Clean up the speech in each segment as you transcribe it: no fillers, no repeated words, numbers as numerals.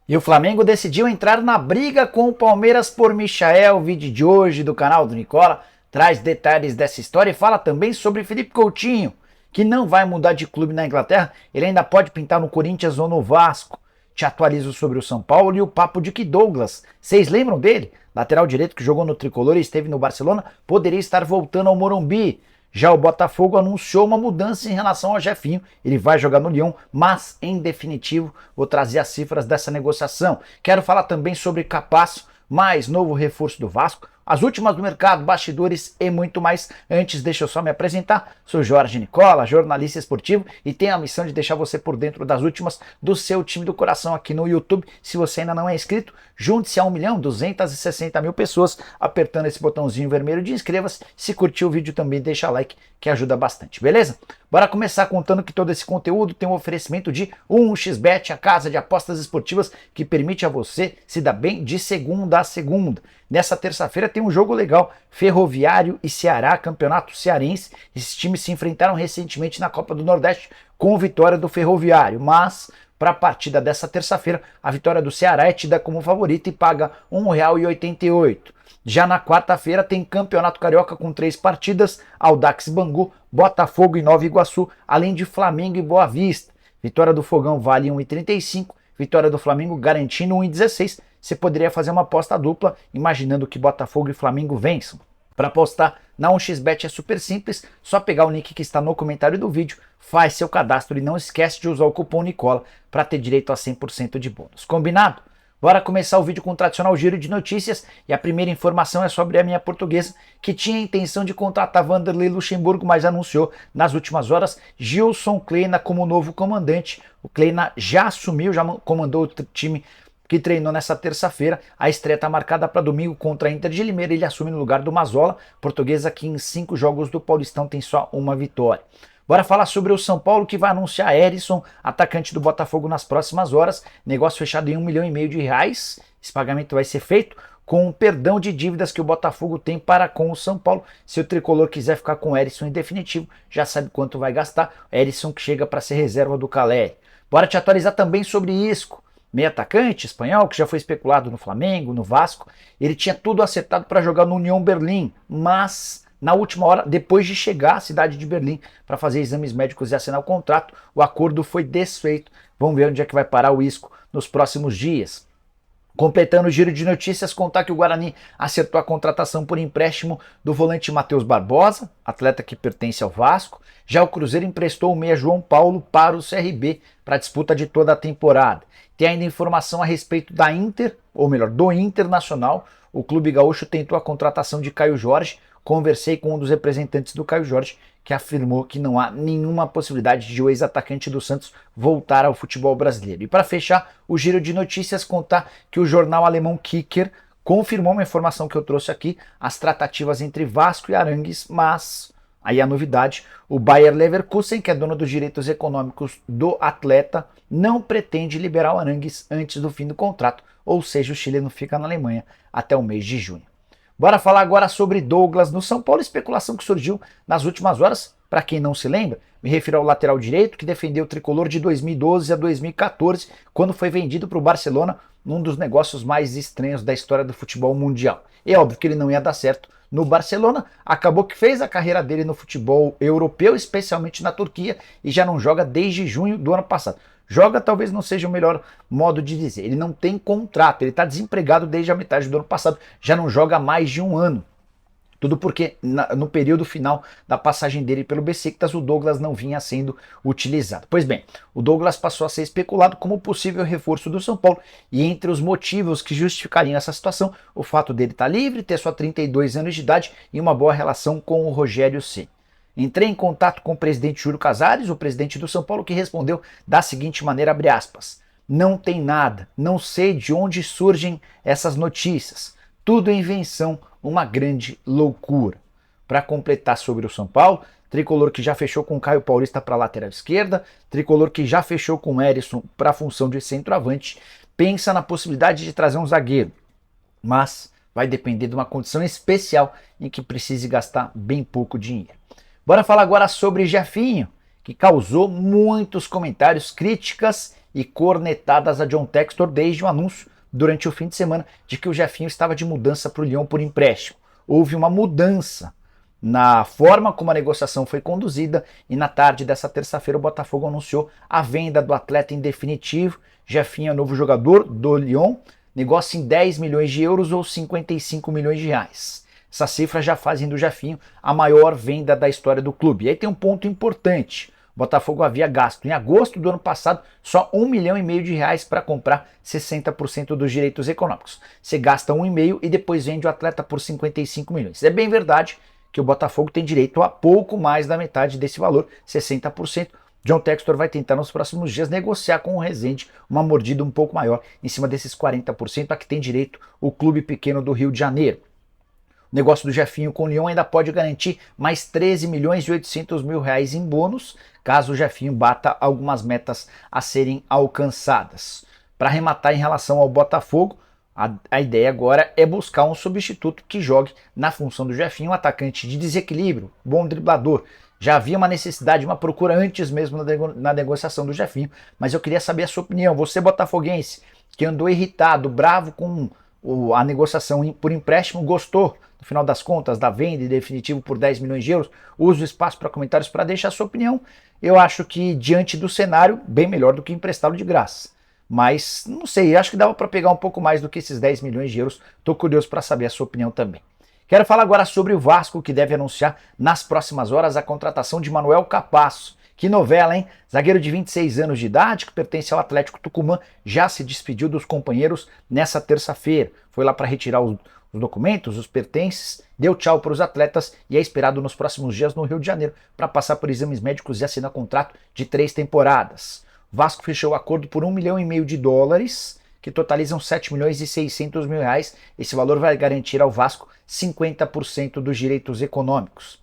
E o Flamengo decidiu entrar na briga com o Palmeiras por Michael. O vídeo de hoje do canal do Nicola traz detalhes dessa história e fala também sobre Felipe Coutinho, que não vai mudar de clube na Inglaterra, ele ainda pode pintar no Corinthians ou no Vasco. Te atualizo sobre o São Paulo e o papo de que Douglas, vocês lembram dele? Lateral direito que jogou no Tricolor e esteve no Barcelona, poderia estar voltando ao Morumbi. Já o Botafogo anunciou uma mudança em relação ao Jefinho, ele vai jogar no Lyon, mas em definitivo vou trazer as cifras dessa negociação. Quero falar também sobre Capasso, mais novo reforço do Vasco, as últimas do mercado, bastidores e muito mais. Antes, deixa eu só me apresentar. Sou Jorge Nicola, jornalista esportivo, e tenho a missão de deixar você por dentro das últimas do seu time do coração aqui no YouTube. Se você ainda não é inscrito, junte-se a 1.260.000 pessoas apertando esse botãozinho vermelho de inscreva-se. Se curtiu o vídeo também deixa like, que ajuda bastante, beleza? Bora começar contando que todo esse conteúdo tem um oferecimento de 1xBet, a casa de apostas esportivas que permite a você se dar bem de segunda a segunda. Nessa terça-feira tem um jogo legal, Ferroviário e Ceará, campeonato cearense. Esses times se enfrentaram recentemente na Copa do Nordeste com vitória do Ferroviário, mas para a partida dessa terça-feira, a vitória do Ceará é tida como favorita e paga R$ 1,88. Já na quarta-feira tem Campeonato Carioca com 3 partidas, Audax Bangu, Botafogo e Nova Iguaçu, além de Flamengo e Boa Vista. Vitória do Fogão vale 1,35, vitória do Flamengo garantindo 1,16. Você poderia fazer uma aposta dupla, imaginando que Botafogo e Flamengo vençam. Para apostar na 1xBet é super simples, só pegar o link que está no comentário do vídeo, faz seu cadastro e não esquece de usar o cupom Nicola para ter direito a 100% de bônus. Combinado? Bora começar o vídeo com o tradicional giro de notícias e a primeira informação é sobre a minha portuguesa, que tinha a intenção de contratar Vanderlei Luxemburgo, mas anunciou nas últimas horas Gilson Kleina como novo comandante. O Kleina já assumiu, já comandou o time que treinou nessa terça-feira. A estreia está marcada para domingo contra a Inter de Limeira. Ele assume no lugar do Mazzola, portuguesa que em 5 jogos do Paulistão tem só uma vitória. Bora falar sobre o São Paulo, que vai anunciar Herisson, atacante do Botafogo, nas próximas horas. Negócio fechado em R$ 1,5 milhão. Esse pagamento vai ser feito com o perdão de dívidas que o Botafogo tem para com o São Paulo. Se o tricolor quiser ficar com o Herisson em definitivo, já sabe quanto vai gastar. Herisson que chega para ser reserva do Caleri. Bora te atualizar também sobre Isco, meio atacante espanhol, que já foi especulado no Flamengo, no Vasco. Ele tinha tudo acertado para jogar no União Berlim, mas na última hora, depois de chegar à cidade de Berlim para fazer exames médicos e assinar o contrato, o acordo foi desfeito. Vamos ver onde é que vai parar o Isco nos próximos dias. Completando o giro de notícias, contar que o Guarani acertou a contratação por empréstimo do volante Matheus Barbosa, atleta que pertence ao Vasco. Já o Cruzeiro emprestou o meia João Paulo para o CRB para a disputa de toda a temporada. Tem ainda informação a respeito da Inter, ou melhor, do Internacional. O clube gaúcho tentou a contratação de Caio Jorge. Conversei com um dos representantes do Caio Jorge, que afirmou que não há nenhuma possibilidade de o ex-atacante do Santos voltar ao futebol brasileiro. E para fechar o giro de notícias, contar que o jornal alemão Kicker confirmou uma informação que eu trouxe aqui, as tratativas entre Vasco e Arangues, mas aí a novidade, o Bayer Leverkusen, que é dono dos direitos econômicos do atleta, não pretende liberar o Arangues antes do fim do contrato, ou seja, o chileno fica na Alemanha até o mês de junho. Bora falar agora sobre Douglas no São Paulo, especulação que surgiu nas últimas horas. Para quem não se lembra, me refiro ao lateral direito que defendeu o tricolor de 2012 a 2014, quando foi vendido para o Barcelona, num dos negócios mais estranhos da história do futebol mundial. É óbvio que ele não ia dar certo no Barcelona, acabou que fez a carreira dele no futebol europeu, especialmente na Turquia, e já não joga desde junho do ano passado. Joga talvez não seja o melhor modo de dizer, ele não tem contrato, ele está desempregado desde a metade do ano passado, já não joga há mais de um ano. Tudo porque no período final da passagem dele pelo Besiktas, o Douglas não vinha sendo utilizado. Pois bem, o Douglas passou a ser especulado como possível reforço do São Paulo, e entre os motivos que justificariam essa situação, o fato dele estar livre, ter só 32 anos de idade e uma boa relação com o Rogério Ceni. Entrei em contato com o presidente Júlio Casares, o presidente do São Paulo, que respondeu da seguinte maneira, abre aspas, não tem nada, não sei de onde surgem essas notícias, tudo é invenção, uma grande loucura. Para completar sobre o São Paulo, tricolor que já fechou com Caio Paulista para a lateral esquerda, tricolor que já fechou com Herisson para a função de centroavante, pensa na possibilidade de trazer um zagueiro, mas vai depender de uma condição especial em que precise gastar bem pouco dinheiro. Bora falar agora sobre Jefinho, que causou muitos comentários, críticas e cornetadas a John Textor desde o anúncio durante o fim de semana de que o Jefinho estava de mudança para o Lyon por empréstimo. Houve uma mudança na forma como a negociação foi conduzida e na tarde dessa terça-feira o Botafogo anunciou a venda do atleta em definitivo. Jefinho é novo jogador do Lyon, negócio em 10 milhões de euros ou 55 milhões de reais. Essas cifras já fazem do Jefinho a maior venda da história do clube. E aí tem um ponto importante. O Botafogo havia gasto em agosto do ano passado só 1,5 milhão de reais para comprar 60% dos direitos econômicos. Você gasta 1,5 e depois vende o atleta por 55 milhões. É bem verdade que o Botafogo tem direito a pouco mais da metade desse valor, 60%. John Textor vai tentar nos próximos dias negociar com o Rezende uma mordida um pouco maior em cima desses 40% a que tem direito o clube pequeno do Rio de Janeiro. O negócio do Jefinho com o Lyon ainda pode garantir mais 13 milhões e 800 mil reais em bônus, caso o Jefinho bata algumas metas a serem alcançadas. Para arrematar em relação ao Botafogo, a ideia agora é buscar um substituto que jogue na função do Jefinho, um atacante de desequilíbrio, bom driblador. Já havia uma necessidade, uma procura antes mesmo na negociação do Jefinho, mas eu queria saber a sua opinião. Você, botafoguense, que andou irritado, bravo com a negociação por empréstimo, gostou, no final das contas, da venda em definitivo por 10 milhões de euros? Use o espaço para comentários para deixar a sua opinião. Eu acho que, diante do cenário, bem melhor do que emprestá-lo de graça. Mas, não sei, acho que dava para pegar um pouco mais do que esses 10 milhões de euros. Estou curioso para saber a sua opinião também. Quero falar agora sobre o Vasco, que deve anunciar nas próximas horas a contratação de Manuel Capasso. Que novela, hein? Zagueiro de 26 anos de idade, que pertence ao Atlético Tucumã, já se despediu dos companheiros nessa terça-feira. Foi lá para retirar os documentos, os pertences, deu tchau para os atletas e é esperado nos próximos dias no Rio de Janeiro para passar por exames médicos e assinar contrato de 3 temporadas. O Vasco fechou o acordo por 1,5 milhão de dólares, que totalizam 7 milhões e 600 mil reais. Esse valor vai garantir ao Vasco 50% dos direitos econômicos.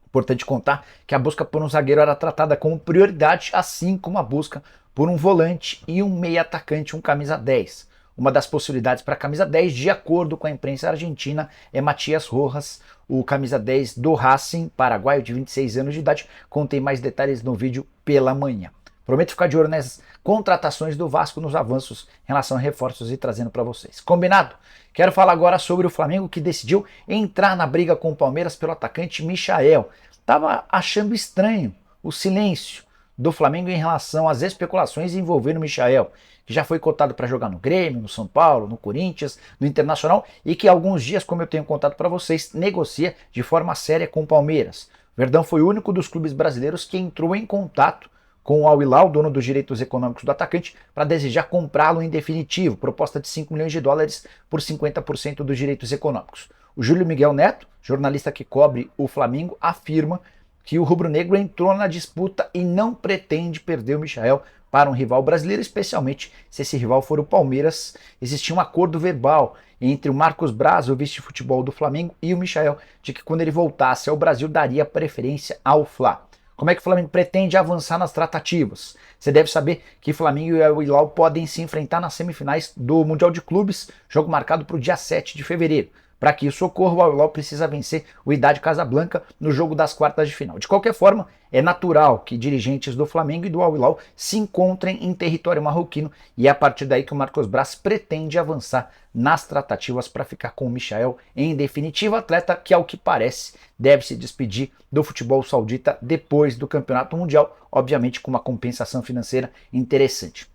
Importante contar que a busca por um zagueiro era tratada como prioridade, assim como a busca por um volante e um meia atacante, um camisa 10. Uma das possibilidades para a camisa 10, de acordo com a imprensa argentina, é Matias Rojas, o camisa 10 do Racing, paraguaio de 26 anos de idade. Contém mais detalhes no vídeo pela manhã. Prometo ficar de olho nas contratações do Vasco, nos avanços em relação a reforços e trazendo para vocês. Combinado? Quero falar agora sobre o Flamengo, que decidiu entrar na briga com o Palmeiras pelo atacante Michael. Tava achando estranho o silêncio do Flamengo em relação às especulações envolvendo o Michael, que já foi cotado para jogar no Grêmio, no São Paulo, no Corinthians, no Internacional e que há alguns dias, como eu tenho contado para vocês, negocia de forma séria com o Palmeiras. O Verdão foi o único dos clubes brasileiros que entrou em contato com o Al Hilal, dono dos direitos econômicos do atacante, para desejar comprá-lo em definitivo, proposta de 5 milhões de dólares por 50% dos direitos econômicos. O Júlio Miguel Neto, jornalista que cobre o Flamengo, afirma que o rubro-negro entrou na disputa e não pretende perder o Michael para um rival brasileiro, especialmente se esse rival for o Palmeiras. Existia um acordo verbal entre o Marcos Braz, o vice-futebol do Flamengo, e o Michael, de que quando ele voltasse ao Brasil daria preferência ao Fla. Como é que o Flamengo pretende avançar nas tratativas? Você deve saber que Flamengo e o Hilal podem se enfrentar nas semifinais do Mundial de Clubes, jogo marcado para o dia 7 de fevereiro. Para que isso ocorra, o Al Hilal precisa vencer o Wydad Casablanca no jogo das quartas de final. De qualquer forma, é natural que dirigentes do Flamengo e do Al Hilal se encontrem em território marroquino e é a partir daí que o Marcos Braz pretende avançar nas tratativas para ficar com o Michael em definitivo, atleta que, ao que parece, deve se despedir do futebol saudita depois do Campeonato Mundial, obviamente com uma compensação financeira interessante.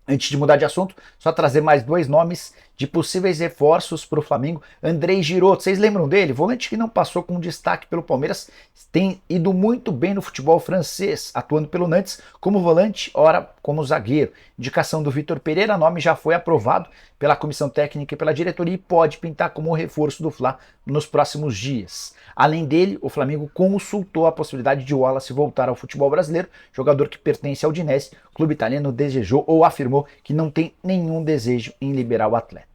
Antes de mudar de assunto, só trazer mais 2 nomes de possíveis reforços para o Flamengo. Andrei Giroud, vocês lembram dele? Volante que não passou com destaque pelo Palmeiras, tem ido muito bem no futebol francês, atuando pelo Nantes como volante, ora como zagueiro. Indicação do Vitor Pereira, nome já foi aprovado pela comissão técnica e pela diretoria e pode pintar como reforço do Fla nos próximos dias. Além dele, o Flamengo consultou a possibilidade de Wallace voltar ao futebol brasileiro, jogador que pertence ao Udinese. O clube italiano desejou ou afirmou que não tem nenhum desejo em liberar o atleta.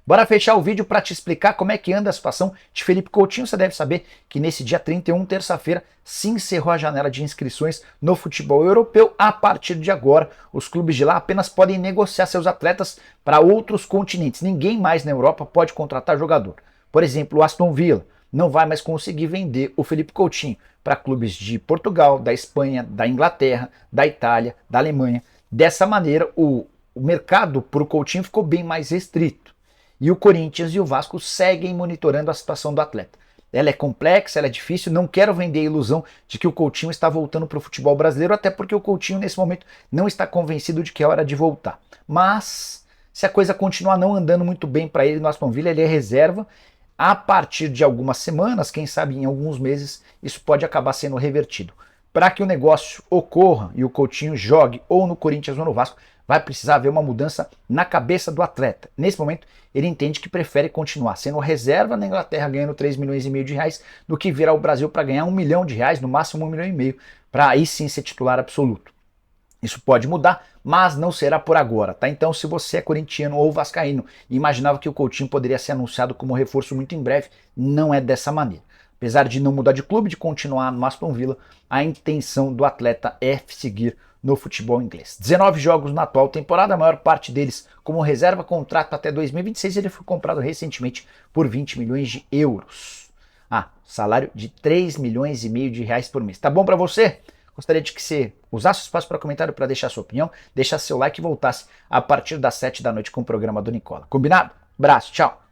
Bora fechar o vídeo para te explicar como é que anda a situação de Felipe Coutinho. Você deve saber que nesse dia 31, terça-feira, se encerrou a janela de inscrições no futebol europeu. A partir de agora, os clubes de lá apenas podem negociar seus atletas para outros continentes. Ninguém mais na Europa pode contratar jogador. Por exemplo, o Aston Villa não vai mais conseguir vender o Felipe Coutinho para clubes de Portugal, da Espanha, da Inglaterra, da Itália, da Alemanha. Dessa maneira, o mercado para o Coutinho ficou bem mais restrito. E o Corinthians e o Vasco seguem monitorando a situação do atleta. Ela é complexa, ela é difícil, não quero vender a ilusão de que o Coutinho está voltando para o futebol brasileiro, até porque o Coutinho nesse momento não está convencido de que é hora de voltar. Mas, se a coisa continuar não andando muito bem para ele no Aston Villa, ele é reserva. A partir de algumas semanas, quem sabe em alguns meses, isso pode acabar sendo revertido. Para que o negócio ocorra e o Coutinho jogue ou no Corinthians ou no Vasco, vai precisar haver uma mudança na cabeça do atleta. Nesse momento, ele entende que prefere continuar sendo reserva na Inglaterra ganhando 3 milhões e meio de reais do que vir ao Brasil para ganhar 1 milhão de reais, no máximo 1 milhão e meio, para aí sim ser titular absoluto. Isso pode mudar, mas não será por agora, tá? Então, se você é corintiano ou vascaíno e imaginava que o Coutinho poderia ser anunciado como reforço muito em breve, não é dessa maneira. Apesar de não mudar de clube, de continuar no Aston Villa, a intenção do atleta é seguir no futebol inglês. 19 jogos na atual temporada, a maior parte deles como reserva, contrato até 2026, ele foi comprado recentemente por 20 milhões de euros. Salário de 3 milhões e meio de reais por mês. Tá bom para você? Gostaria de que você usasse o espaço para comentário para deixar sua opinião, deixar seu like e voltasse a partir das 7 da noite com o programa do Nicola. Combinado? Abraço, tchau!